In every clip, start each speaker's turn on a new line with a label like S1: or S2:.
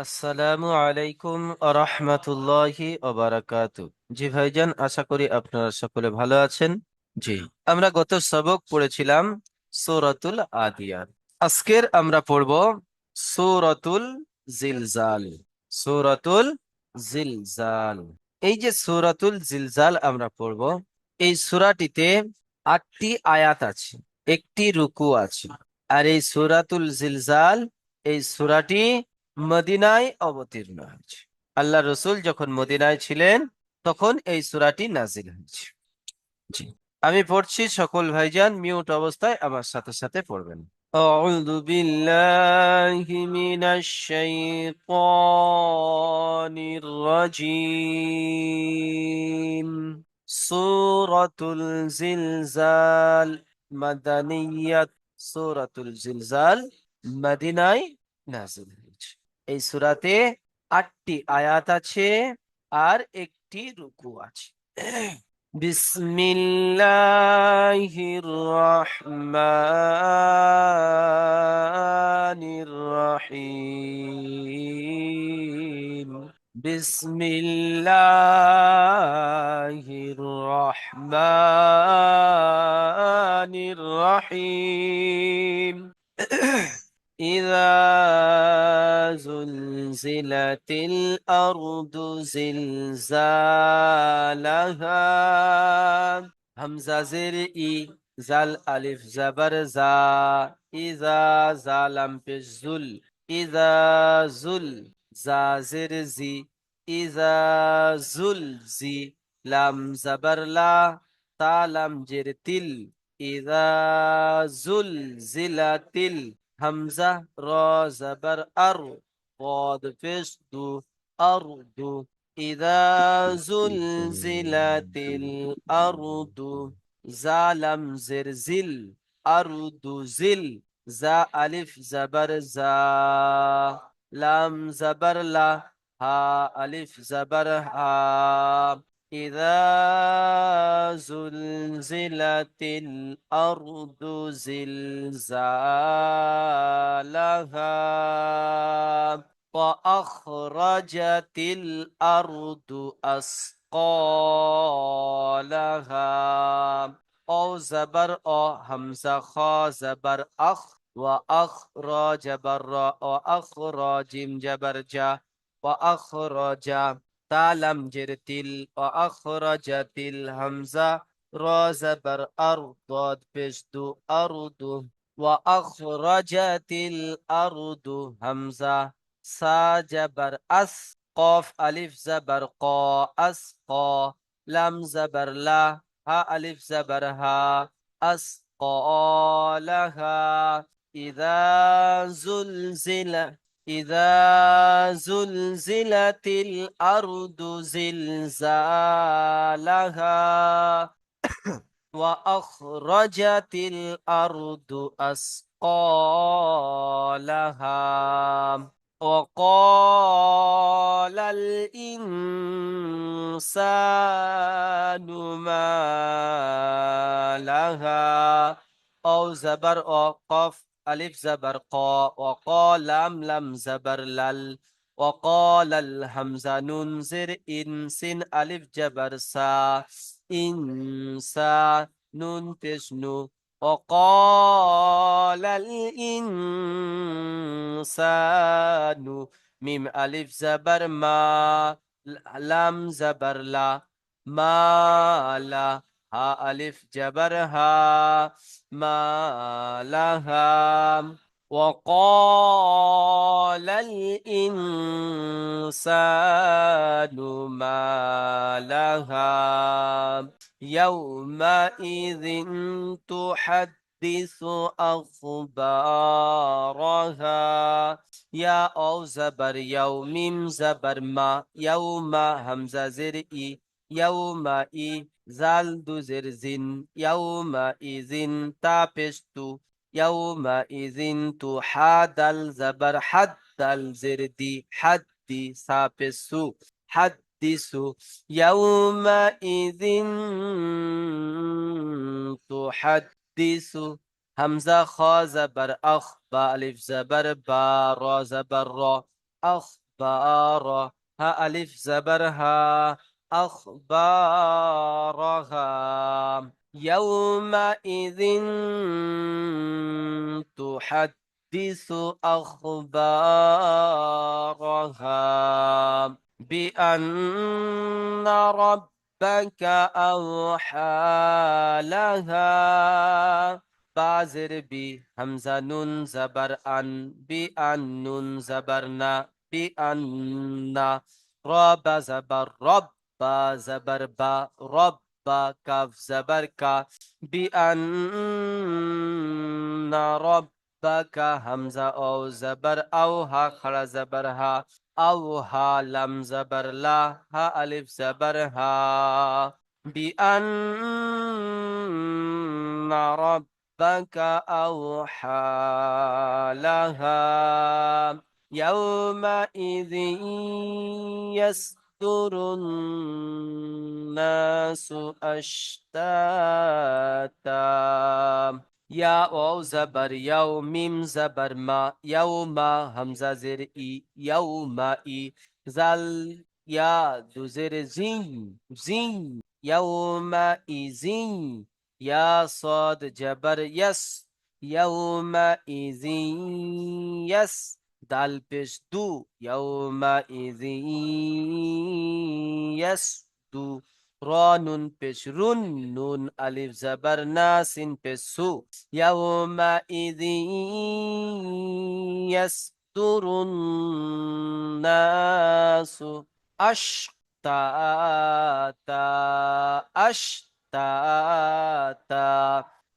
S1: আসসালামু আলাইকুম আরহামাতুল্লাহি ওবারাকাতু। জি ভাইজান, আশা করি আপনারা সকলে ভালো আছেন। জি, আমরা গত সবক পড়েছিলাম সূরাতুল আদিয়াত। আজকের আমরা পড়ব সূরাতুল জিলজাল। সূরাতুল জিলজাল। এই যে সূরাতুল জিলজাল আমরা পড়ব, এই সূরাটিতে 8টি আয়াত আছে, একটি রুকু আছে। আর এই সূরাতুল জিলজাল, এই সূরাটি মদিনায় অবতীর্ণ হয়েছে। আল্লাহ রসুল যখন মদিনায় ছিলেন তখন এই সূরাটি নাজিল হয়েছে। জি, আমি পড়ছি, সকল ভাইজান মিউট অবস্থায় আমার সাথে সাথে পড়বেন। أعوذ بالله من الشيطان الرجيم سورة الزلزال مدنية سورة الزلزال মদিনায় নাযিল হয়েছে। এই সূরাতে 8টি আয়াত আছে আর একটি রুকু আছে। বিসমিল্লাহির রহমানির রহিম। বিসমিল্লাহির রহমানির রহিম। إذا زلزلت الأرض زلزالها همزة زر إي زال ألف زبر زا إذا زالم بالزل إذا زل زا زر زي إذا زل زي لام زبر لا تالم جرتل إذا زلزلت হামজা র জাবার আর পদ পেশ দু আরদু ইদা জুলজিলাতিল আরদু জালাম জের জিল আরদু জিল জা আলিফ জাবার জা লাম জাবার লা হা আলিফ জাবার হা إذا زلزلت الأرض زلزالها وأخرجت الأرض أثقالها أو زبر أو همزة خا زبر أخ وأخرج بر وأخرج جبر جا وأخرج তালাম জের তিল আখরাজাতিল হামজা র জাবার আর দদ পেশ দু আরদু ওয়া আখরাজাতিল আরদু হামজা সা জাবার আস কফ আলিফ জাবার ক আস ক লাম জাবার লা হা আলিফ জাবার হা আস ক লাহা ইযা জুলজিলা إذا زلزلت الأرض زلزالها وأخرجت الأرض أثقالها وقال الإنسان ما لها أو زبر أو قف ألف زبر قا وقال لم لم زبر لل وقال الهمزة ننزر إنسن ألف جبر سا إنسان نون تشنو وقال الإنسان ميم ألف زبر ما لم زبر لا ما لا ها ألف جبر ها ما لها وقال الإنسان ما لها يومئذ تحدث أخبارها يا أو زبر يوم زبر ما يوم همزة زر إي يومئذ জাল দুজের জিন ইয়াউমা ইজিন তা পেস্তু ইয়াউমা ইজিন তু হাদাল জাবার হাদ্দাল জের দি হাদ্দি সা পেসু হাদ্দিসু ইয়াউমা ইজিন তু হাদ্দিসু হামজা খ জাবার আখ বা আলিফ জাবার বা র জাবার র আখ বারা, হা আলিফ জবর হা, আখবারহা। ইয়াউমাইযিন তুহাদ্দিসু আখবারহা বিআন্না রাব্বাকা আওহা লাহা। বাজের বি, হামজা নুন জবর আন, বি আন নুন জবর না, বি আন্না। র বা জবর রব, বা জবর বা, রব বা, কাফ জবর কা, বি আন্না রব্বাকা। হামজা ও জবর আও, হা খড়া জবর হা, আও হা। লাম জবর লা, হা আলিফ জবর হা। بأن ربك أوحى لها يومئذ يصدر الناس أشتاتا. يا أو زبر يوم، ميم زبر ما، يوم همزة زر إي، يوم إي. زال يا دو زر زين، زين يومئذ. يا صاد جبر يس، يومئذ يس. دال پیش دو، يومئذ يسدو. را نون پیش رون، نون الف زبر نا، سین پیش سو. يومئذ يصدر الناس أشتاتا، أشتاتا.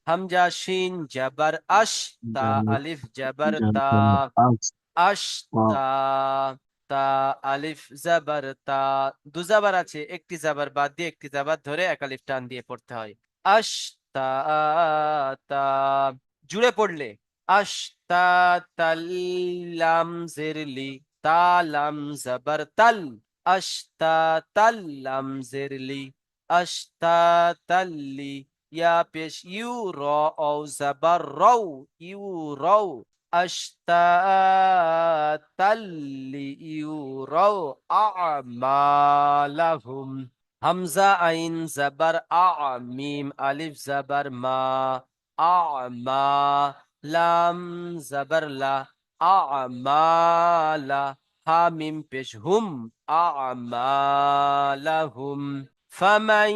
S1: হামজা শিন জবর আশ, তা আলিফ জবর তা, আশতা। তা আলিফ জবর তা। দু জবর আছে, একটি জবর বাদ দিয়ে একটি জবর ধরে এক আলিফ টান দিয়ে পড়তে হয়। আশতা তা। জুড়ে পড়লে আশতা তাল্লাম জিরলি, তালাম জবর তাল, আশতা তাল্লাম জিরলি, আশতা তাল্লি। ইয়া পেশ ইউ, র ও জবর রও, ইউ রও। أشتاتا ليروا أعمالهم. همزة عين زبر أع، ميم ألف زبر ما، أعمى. لام زبر لا، أعمالا. ها ميم پیش هم، أعمالهم. فمن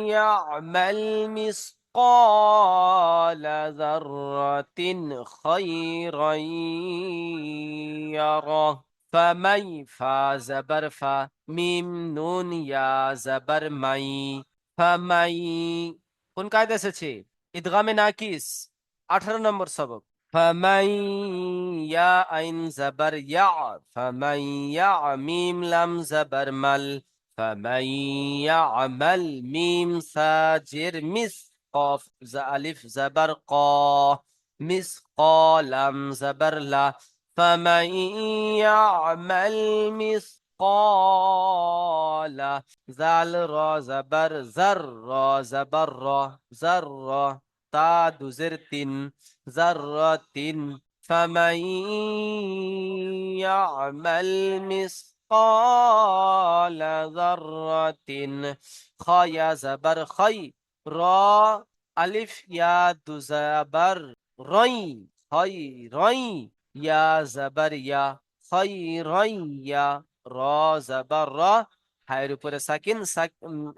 S1: يعمل مثقال ذرة خيرا يره. فمن فا زبر فا، মিম নুন ইয়া জবর মাই। ফামাই। কোন কায়দা এসেছে? ইদগামে নাকিস, 18 নম্বর সবক। ফামাই, ইয়া আইন জবর ইয়া, ফামাই ইয়া। মিম লাম জবর মাল, ফামাই ইয়ামাল। মিম সাজির মিস, কফ আলিফ জবর ক, মিস ক। লাম জবর লা। فمن يعمل مثقال، زال را زبر زر، را زبر را، زر را. تا دو زرتين، ذرة. فمن يعمل مثقال ذرة. خا زبر خي، را ألف يا دو زبر ري، خي ري. ইয়া জাবার ইয়া, খয়রাইয়া। র জাবার র, হায়ের উপরে সাকিন,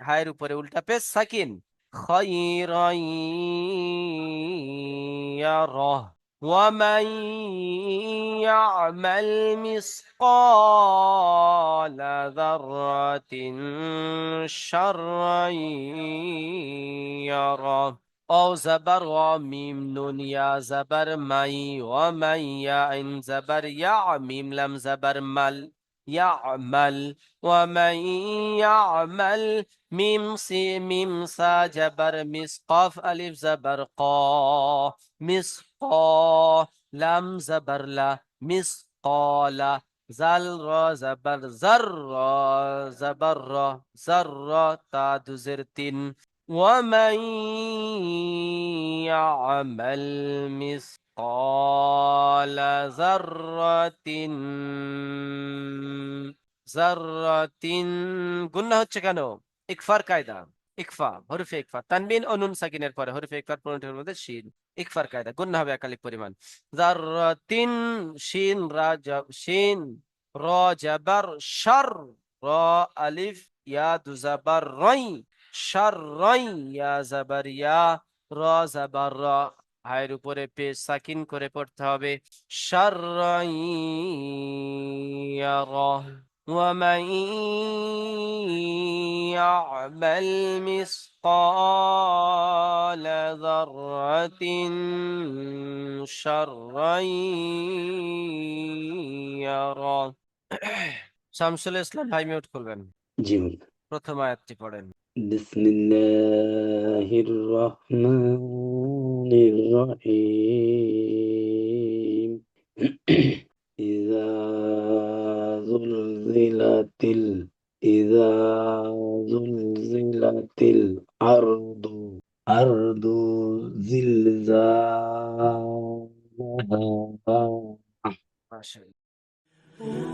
S1: হায়ের উপরে উল্টা পেশ সাকিন। খয়রাইয়া র। ومن يعمل مثقال ذرة شرا يره. او زبر و، میم نون یا زبر مئی، و من یا عین زبر یا، میم لم زبر مل، یعمل. و من یعمل. میم سی میم سا جبر مس، قاف الف زبر قا، مسقا. لم زبر لا، مسقال. زل را زبر زر، را زبر را، زر را. تا دو زرتين. ومن يعمل ক্বালা যাররাতিন, যাররাতিন গুন্না হচ্ছে কেন? ইকফার কায়দা। ইকফা, হরফে ইকফা, তানবিন ও নুন সাকিনের পরে হরফে ইকফার পূরণের মধ্যে শিন। ইকফার কায়দা, গুন্না হবে একালিক পরিমাণ। যাররাতিন, শিন শিন র জাবার শার, র আলিফ ইয়া দু জাবার রাই, শার রাই, ইয়া জাবার ইয়া, র জাবার র, হায়ের উপরে পেশ সাকিন করে পড়তে হবে। শার রাই ইয়া র। ومن يعمل مثقال ذرة شرا يره। শামসুল ইসলাম ভাই মিউট করবেন।
S2: জি।
S1: প্রথম আয়াতটি পড়েন।
S2: বিসমিল্লাহির রহমানির রহিম। ইযা জুলজিলাতিল, ইযা জুলজিলাতিল আরদু, আরদু জিলজালাহা।
S1: মাশাআল্লাহ।